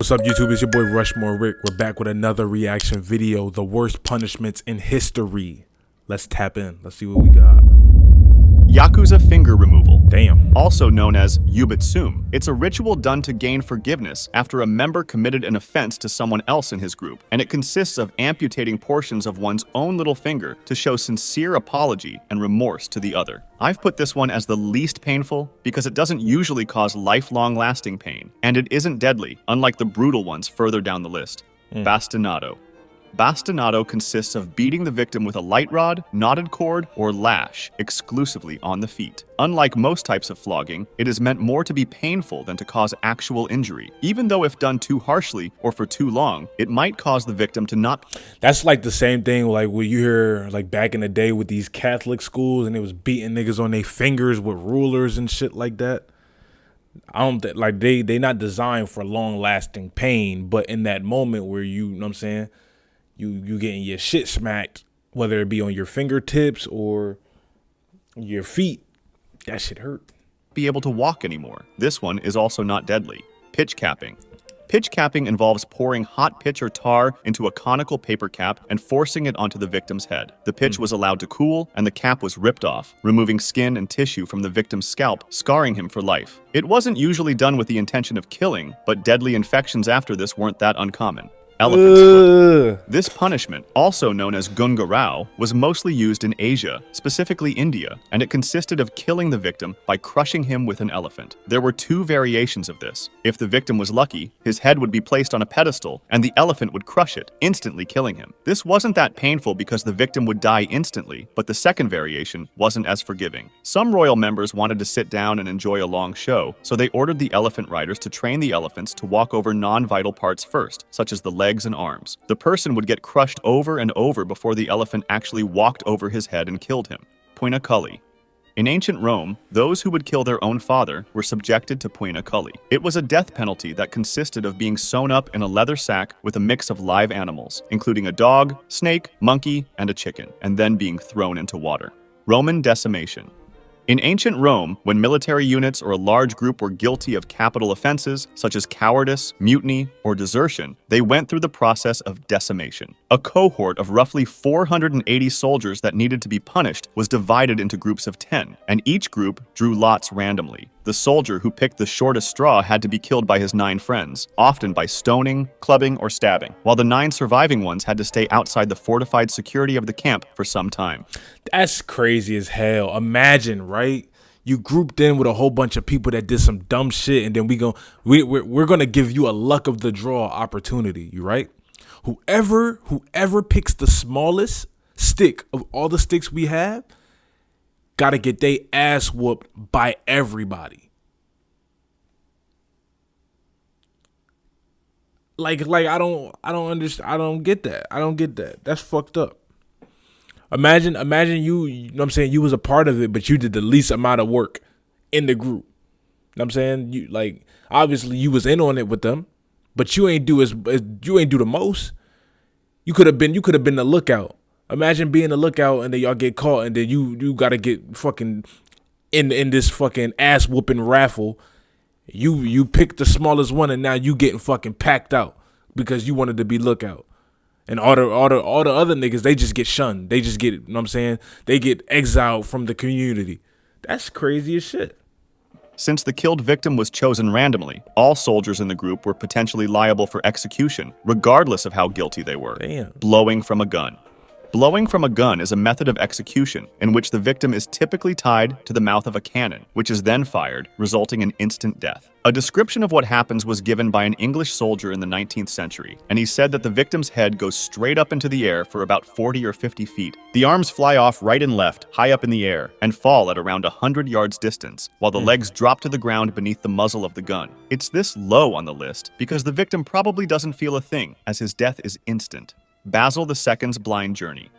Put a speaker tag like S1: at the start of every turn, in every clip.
S1: What's up, YouTube? It's your boy RushMoreRick. We're back with another reaction video, the worst punishments in history. Let's tap in. Let's see what we got.
S2: Yakuza finger removal.
S1: Damn.
S2: Also known as yubitsum. It's a ritual done to gain forgiveness after a member committed an offense to someone else in his group, and it consists of amputating portions of one's own little finger to show sincere apology and remorse to the other. I've put this one as the least painful because it doesn't usually cause lifelong lasting pain, and it isn't deadly, unlike the brutal ones further down the list. Bastinado. Bastinado consists of beating the victim with a light rod, knotted cord, or lash, exclusively on the feet. Unlike most types of flogging, it is meant more to be painful than to cause actual injury. Even though if done too harshly or for too long, it might cause the victim to not...
S1: That's like the same thing like what you hear like back in the day with these Catholic schools and they was beating niggas on their fingers with rulers and shit like that. I don't think like they not designed for long lasting pain, but in that moment where you know what I'm saying, you getting your shit smacked, whether it be on your fingertips or your feet, that shit hurt.
S2: Be able to walk anymore. This one is also not deadly. Pitch capping. Pitch capping involves pouring hot pitch or tar into a conical paper cap and forcing it onto the victim's head. The pitch was allowed to cool and the cap was ripped off, removing skin and tissue from the victim's scalp, scarring him for life. It wasn't usually done with the intention of killing, but deadly infections after this weren't that uncommon. Elephant's foot. This punishment, also known as gungarao, was mostly used in Asia, specifically India, and it consisted of killing the victim by crushing him with an elephant. There were two variations of this. If the victim was lucky, his head would be placed on a pedestal, and the elephant would crush it, instantly killing him. This wasn't that painful because the victim would die instantly, but the second variation wasn't as forgiving. Some royal members wanted to sit down and enjoy a long show, so they ordered the elephant riders to train the elephants to walk over non-vital parts first, such as the legs and arms. The person would get crushed over and over before the elephant actually walked over his head and killed him. Poina cully. In ancient Rome, those who would kill their own father were subjected to poina cully. It was a death penalty that consisted of being sewn up in a leather sack with a mix of live animals, including a dog, snake, monkey, and a chicken, and then being thrown into water. Roman decimation. In ancient Rome, when military units or a large group were guilty of capital offenses, such as cowardice, mutiny, or desertion, they went through the process of decimation. A cohort of roughly 480 soldiers that needed to be punished was divided into groups of 10, and each group drew lots randomly. The soldier who picked the shortest straw had to be killed by his 9 friends, often by stoning, clubbing, or stabbing, while the 9 surviving ones had to stay outside the fortified security of the camp for some time.
S1: That's crazy as hell. Imagine, right? You grouped in with a whole bunch of people that did some dumb shit, and then we're gonna give you a luck of the draw opportunity, you right? Whoever picks the smallest stick of all the sticks we have, gotta get they ass whooped by everybody. Like I don't understand. I don't get that. I don't get that. That's fucked up. Imagine you know what I'm saying, you was a part of it, but you did the least amount of work in the group. You know what I'm saying? You like obviously you was in on it with them, but you ain't do the most. You could have been the lookout. Imagine being the lookout and then y'all get caught and then you gotta get fucking in this fucking ass whooping raffle. You picked the smallest one and now you getting fucking packed out because you wanted to be lookout. And all the other niggas, they just get shunned. They just get, you know what I'm saying? They get exiled from the community. That's crazy as shit.
S2: Since the killed victim was chosen randomly, all soldiers in the group were potentially liable for execution, regardless of how guilty they were.
S1: Damn.
S2: Blowing from a gun. Blowing from a gun is a method of execution in which the victim is typically tied to the mouth of a cannon, which is then fired, resulting in instant death. A description of what happens was given by an English soldier in the 19th century, and he said that the victim's head goes straight up into the air for about 40 or 50 feet. The arms fly off right and left, high up in the air, and fall at around 100 yards distance, while the legs drop to the ground beneath the muzzle of the gun. It's this low on the list because the victim probably doesn't feel a thing, as his death is instant. Basil II's blind journey.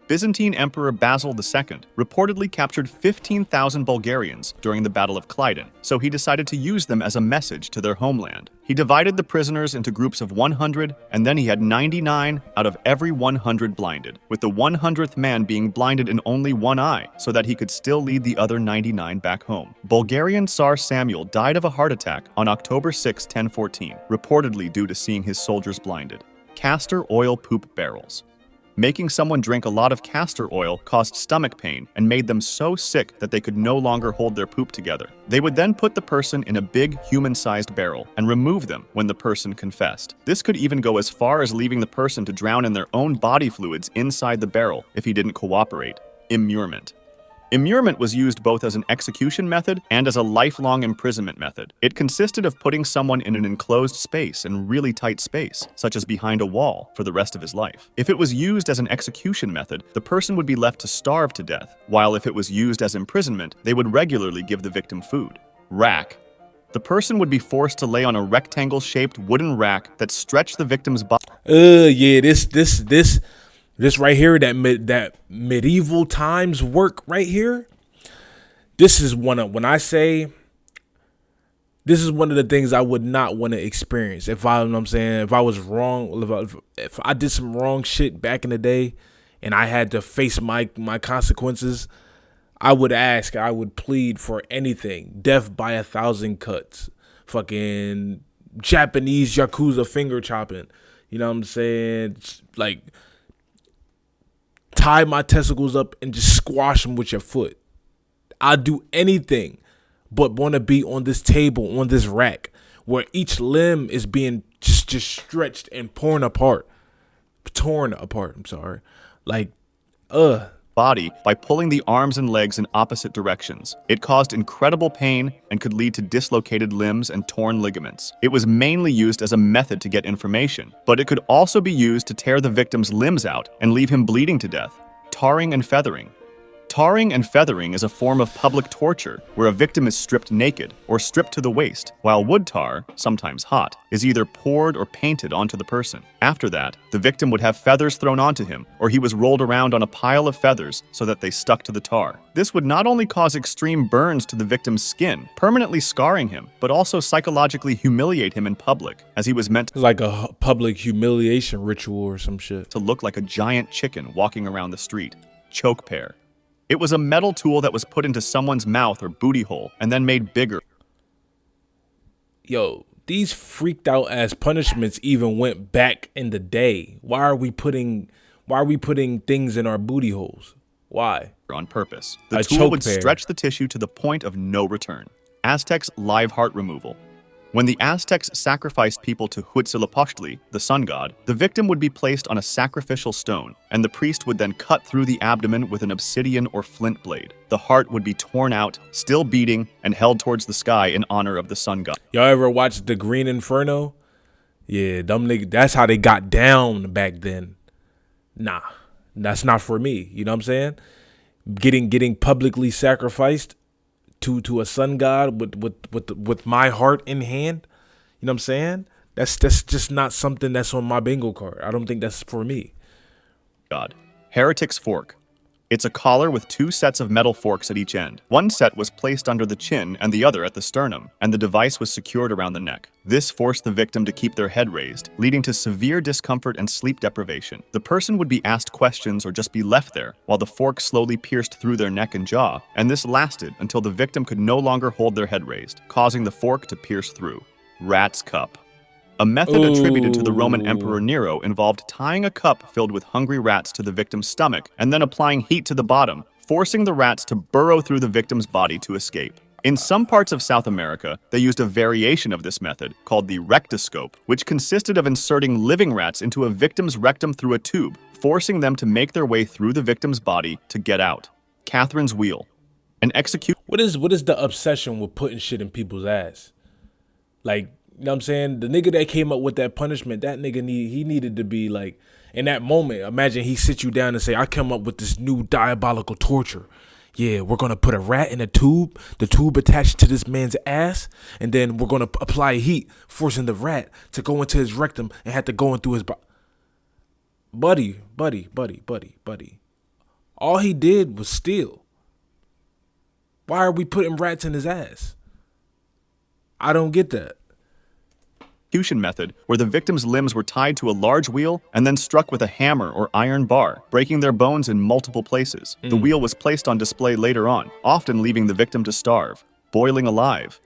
S2: Byzantine Emperor Basil II reportedly captured 15,000 Bulgarians during the Battle of Kleiden, so he decided to use them as a message to their homeland. He divided the prisoners into groups of 100, and then he had 99 out of every 100 blinded, with the 100th man being blinded in only one eye, so that he could still lead the other 99 back home. Bulgarian Tsar Samuel died of a heart attack on October 6, 1014, reportedly due to seeing his soldiers blinded. Castor oil poop barrels. Making someone drink a lot of castor oil caused stomach pain and made them so sick that they could no longer hold their poop together. They would then put the person in a big human-sized barrel and remove them when the person confessed. This could even go as far as leaving the person to drown in their own body fluids inside the barrel if he didn't cooperate. Immurement. Immurement was used both as an execution method and as a lifelong imprisonment method. It consisted of putting someone in an enclosed space and really tight space, such as behind a wall, for the rest of his life. If it was used as an execution method, the person would be left to starve to death, while if it was used as imprisonment, they would regularly give the victim food. Rack. The person would be forced to lay on a rectangle-shaped wooden rack that stretched the victim's body.
S1: Yeah, this right here, that medieval times work right here. This is one of the things I would not want to experience. If I was wrong, if I did some wrong shit back in the day, and I had to face my consequences, I would plead for anything. Death by 1,000 cuts. Fucking Japanese Yakuza finger chopping. You know what I'm saying? Like, tie my testicles up and just squash them with your foot. I'll do anything but want to be on this table, on this rack, where each limb is being just stretched and torn apart. I'm sorry. Like,
S2: body by pulling the arms and legs in opposite directions. It caused incredible pain and could lead to dislocated limbs and torn ligaments. It was mainly used as a method to get information, but it could also be used to tear the victim's limbs out and leave him bleeding to death. Tarring and feathering. Tarring and feathering is a form of public torture where a victim is stripped naked or stripped to the waist, while wood tar, sometimes hot, is either poured or painted onto the person. After that, the victim would have feathers thrown onto him, or he was rolled around on a pile of feathers so that they stuck to the tar. This would not only cause extreme burns to the victim's skin, permanently scarring him, but also psychologically humiliate him in public, as he was meant
S1: like a public humiliation ritual or some shit.
S2: to look like a giant chicken walking around the street. Choke pear. It was a metal tool that was put into someone's mouth or booty hole and then made bigger.
S1: Yo, these freaked out ass punishments even went back in the day. Why are we putting things in our booty holes? Why?
S2: On purpose. The
S1: A
S2: tool would
S1: choke pear.
S2: stretch the tissue to the point of no return. Aztecs' live heart removal. When the Aztecs sacrificed people to Huitzilopochtli, the sun god, the victim would be placed on a sacrificial stone, and the priest would then cut through the abdomen with an obsidian or flint blade. The heart would be torn out, still beating, and held towards the sky in honor of the sun god.
S1: Y'all ever watched The Green Inferno? Yeah, them niggas, that's how they got down back then. Nah, that's not for me. You know what I'm saying? Getting publicly sacrificed to a sun god with my heart in hand. You know what I'm saying? That's just not something that's on my bingo card. I don't think that's for me.
S2: God. Heretic's fork. It's a collar with two sets of metal forks at each end. One set was placed under the chin and the other at the sternum, and the device was secured around the neck. This forced the victim to keep their head raised, leading to severe discomfort and sleep deprivation. The person would be asked questions or just be left there, while the fork slowly pierced through their neck and jaw, and this lasted until the victim could no longer hold their head raised, causing the fork to pierce through. Rat's cup. A method attributed to the Roman Emperor Nero involved tying a cup filled with hungry rats to the victim's stomach and then applying heat to the bottom, forcing the rats to burrow through the victim's body to escape. In some parts of South America, they used a variation of this method called the rectoscope, which consisted of inserting living rats into a victim's rectum through a tube, forcing them to make their way through the victim's body to get out. Catherine's wheel. An execute.
S1: What is the obsession with putting shit in people's ass? Like, you know what I'm saying? The nigga that came up with that punishment, that nigga needed to be like, in that moment, imagine he sit you down and say, I come up with this new diabolical torture. Yeah, we're going to put a rat in a tube, the tube attached to this man's ass, and then we're going to apply heat, forcing the rat to go into his rectum and have to go in through his body. Buddy. All he did was steal. Why are we putting rats in his ass? I don't get that.
S2: Execution method, where the victim's limbs were tied to a large wheel and then struck with a hammer or iron bar, breaking their bones in multiple places. The wheel was placed on display later on, often leaving the victim to starve, boiling alive.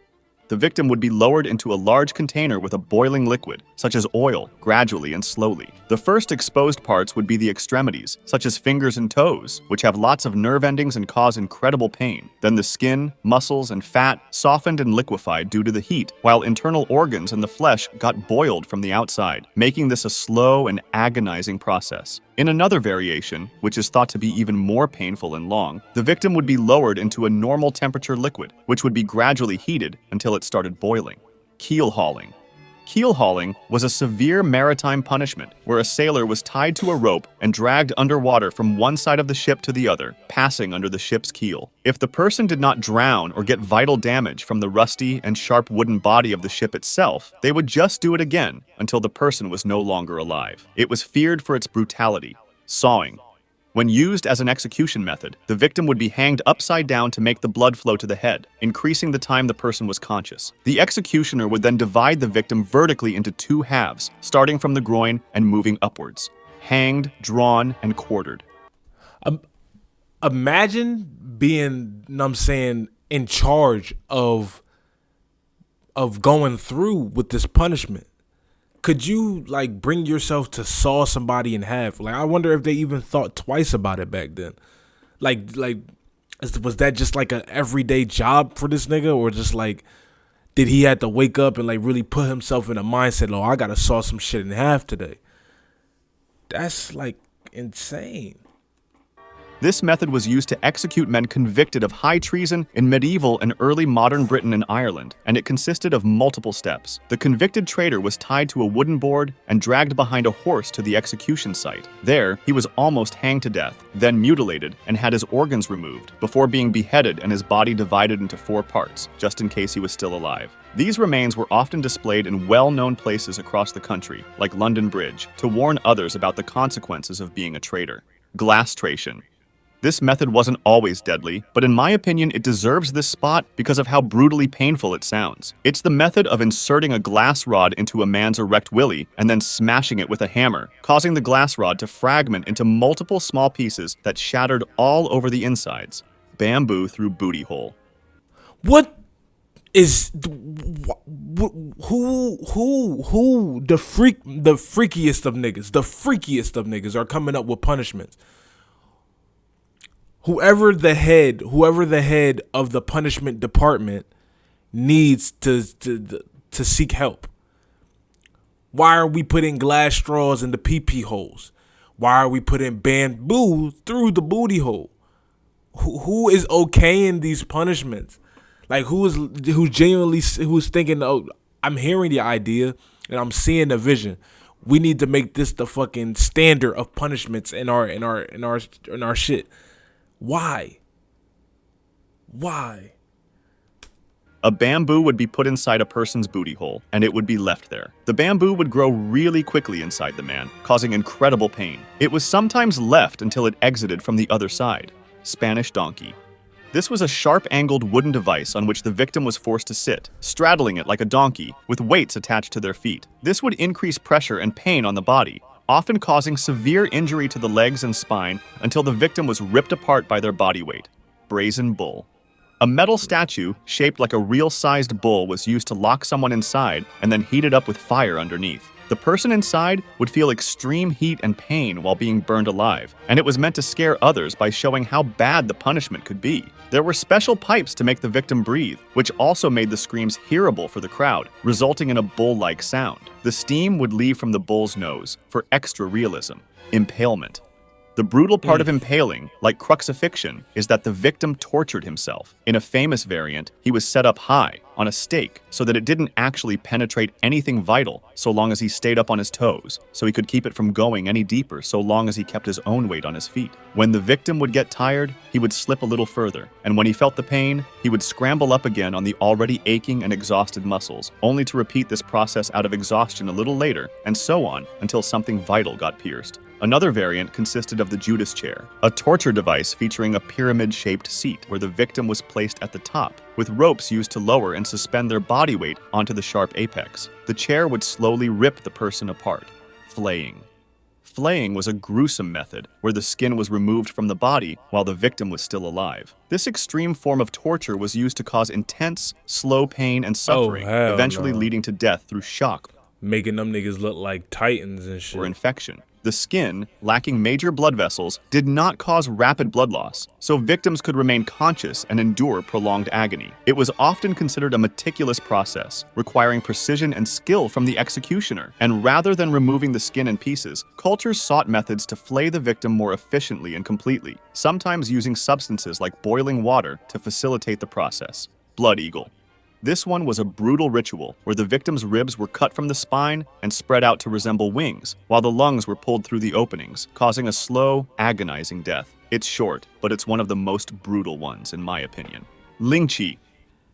S2: The victim would be lowered into a large container with a boiling liquid, such as oil, gradually and slowly. The first exposed parts would be the extremities, such as fingers and toes, which have lots of nerve endings and cause incredible pain. Then the skin, muscles, and fat softened and liquefied due to the heat, while internal organs and the flesh got boiled from the outside, making this a slow and agonizing process. In another variation, which is thought to be even more painful and long, the victim would be lowered into a normal temperature liquid, which would be gradually heated until it started boiling. Keel hauling. Keel hauling was a severe maritime punishment where a sailor was tied to a rope and dragged underwater from one side of the ship to the other, passing under the ship's keel. If the person did not drown or get vital damage from the rusty and sharp wooden body of the ship itself, they would just do it again until the person was no longer alive. It was feared for its brutality. Sawing. When used as an execution method, the victim would be hanged upside down to make the blood flow to the head, increasing the time the person was conscious. The executioner would then divide the victim vertically into two halves, starting from the groin and moving upwards. Hanged, drawn, and quartered.
S1: Imagine being, in charge of going through with this punishment. Could you bring yourself to saw somebody in half? I wonder if they even thought twice about it back then. Was that just an everyday job for this nigga, or just did he have to wake up and really put himself in a mindset? Oh, I gotta saw some shit in half today. That's insane.
S2: This method was used to execute men convicted of high treason in medieval and early modern Britain and Ireland, and it consisted of multiple steps. The convicted traitor was tied to a wooden board and dragged behind a horse to the execution site. There, he was almost hanged to death, then mutilated and had his organs removed, before being beheaded and his body divided into 4 parts, just in case he was still alive. These remains were often displayed in well-known places across the country, like London Bridge, to warn others about the consequences of being a traitor. Glastration. This method wasn't always deadly, but in my opinion, it deserves this spot because of how brutally painful it sounds. It's the method of inserting a glass rod into a man's erect willy and then smashing it with a hammer, causing the glass rod to fragment into multiple small pieces that shattered all over the insides. Bamboo through booty hole.
S1: What is the freakiest of niggas? The freakiest of niggas are coming up with punishments. Whoever the head of the punishment department needs to seek help. Why are we putting glass straws in the pee-pee holes? Why are we putting bamboo through the booty hole? Who is okaying these punishments? Who's thinking, oh, I'm hearing the idea and I'm seeing the vision. We need to make this the fucking standard of punishments in our shit. Why?
S2: A bamboo would be put inside a person's booty hole, and it would be left there. The bamboo would grow really quickly inside the man, causing incredible pain. It was sometimes left until it exited from the other side. Spanish donkey. This was a sharp-angled wooden device on which the victim was forced to sit, straddling it like a donkey, with weights attached to their feet. This would increase pressure and pain on the body, often causing severe injury to the legs and spine until the victim was ripped apart by their body weight. Brazen bull. A metal statue shaped like a real-sized bull was used to lock someone inside and then heated up with fire underneath. The person inside would feel extreme heat and pain while being burned alive, and it was meant to scare others by showing how bad the punishment could be. There were special pipes to make the victim breathe, which also made the screams hearable for the crowd, resulting in a bull-like sound. The steam would leave from the bull's nose for extra realism. Impalement. The brutal part of impaling, like crucifixion, is that the victim tortured himself. In a famous variant, he was set up high, on a stake, so that it didn't actually penetrate anything vital so long as he stayed up on his toes, so he could keep it from going any deeper so long as he kept his own weight on his feet. When the victim would get tired, he would slip a little further, and when he felt the pain, he would scramble up again on the already aching and exhausted muscles, only to repeat this process out of exhaustion a little later, and so on until something vital got pierced. Another variant consisted of the Judas chair, a torture device featuring a pyramid-shaped seat where the victim was placed at the top, with ropes used to lower and suspend their body weight onto the sharp apex. The chair would slowly rip the person apart. Flaying. Flaying was a gruesome method where the skin was removed from the body while the victim was still alive. This extreme form of torture was used to cause intense, slow pain and suffering, eventually leading to death through shock,
S1: making them niggas look like titans and shit,
S2: or infection. The skin, lacking major blood vessels, did not cause rapid blood loss, so victims could remain conscious and endure prolonged agony. It was often considered a meticulous process, requiring precision and skill from the executioner. And rather than removing the skin in pieces, cultures sought methods to flay the victim more efficiently and completely, sometimes using substances like boiling water to facilitate the process. Blood eagle. This one was a brutal ritual where the victim's ribs were cut from the spine and spread out to resemble wings, while the lungs were pulled through the openings, causing a slow, agonizing death. It's short, but it's one of the most brutal ones, in my opinion. Lingqi.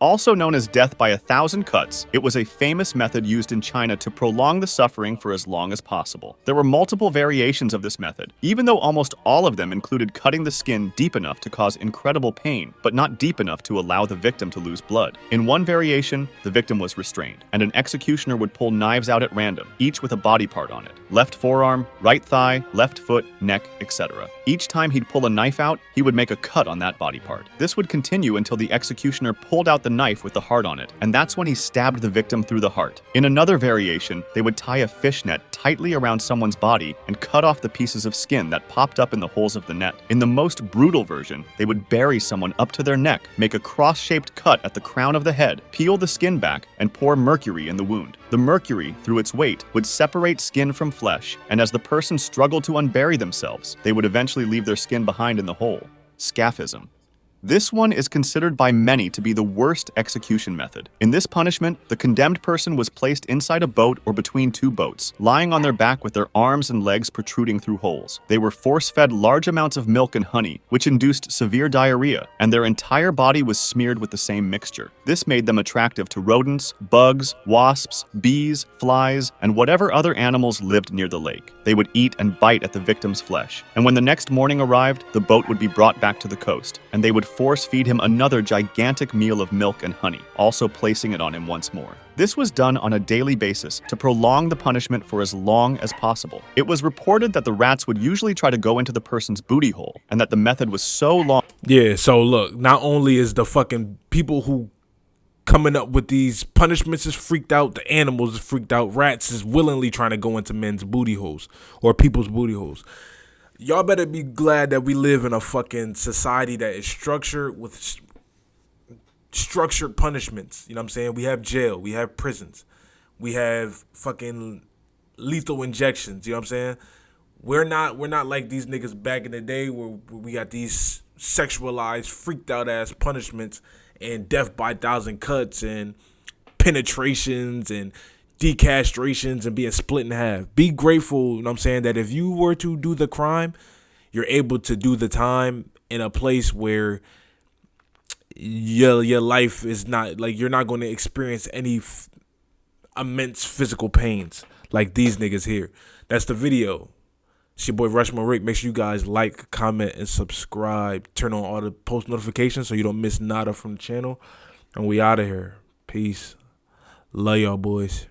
S2: Also known as death by 1,000 cuts, it was a famous method used in China to prolong the suffering for as long as possible. There were multiple variations of this method, even though almost all of them included cutting the skin deep enough to cause incredible pain, but not deep enough to allow the victim to lose blood. In one variation, the victim was restrained, and an executioner would pull knives out at random, each with a body part on it. Left forearm, right thigh, left foot, neck, etc. Each time he'd pull a knife out, he would make a cut on that body part. This would continue until the executioner pulled out the knife with the heart on it, and that's when he stabbed the victim through the heart. In another variation, they would tie a fishnet tightly around someone's body and cut off the pieces of skin that popped up in the holes of the net. In the most brutal version, they would bury someone up to their neck, make a cross-shaped cut at the crown of the head, peel the skin back, and pour mercury in the wound. The mercury, through its weight, would separate skin from flesh, and as the person struggled to unbury themselves, they would eventually leave their skin behind in the hole. Scaphism. This one is considered by many to be the worst execution method. In this punishment, the condemned person was placed inside a boat or between two boats, lying on their back with their arms and legs protruding through holes. They were force-fed large amounts of milk and honey, which induced severe diarrhea, and their entire body was smeared with the same mixture. This made them attractive to rodents, bugs, wasps, bees, flies, and whatever other animals lived near the lake. They would eat and bite at the victim's flesh, and when the next morning arrived, the boat would be brought back to the coast, and they would force-feed him another gigantic meal of milk and honey, also placing it on him once more. This was done on a daily basis to prolong the punishment for as long as possible. It was reported that the rats would usually try to go into the person's booty hole, and that the method was so long.
S1: Yeah, so look, not only is the fucking people who coming up with these punishments is freaked out, the animals is freaked out, rats is willingly trying to go into men's booty holes or people's booty holes. Y'all better be glad that we live in a fucking society that is structured with structured punishments. You know what I'm saying? We have jail, we have prisons, we have fucking lethal injections. You know what I'm saying? We're not like these niggas back in the day where we got these sexualized, freaked out ass punishments and death by 1,000 cuts and penetrations and decastrations and being split in half. Be grateful, you know what I'm saying, that if you were to do the crime, you're able to do the time in a place where your life is not, like, you're not going to experience any immense physical pains like these niggas here. That's the video. It's your boy RushMoreRick. Make sure you guys like, comment, and subscribe. Turn on all the post notifications so you don't miss nada from the channel. And we out of here. Peace. Love y'all boys.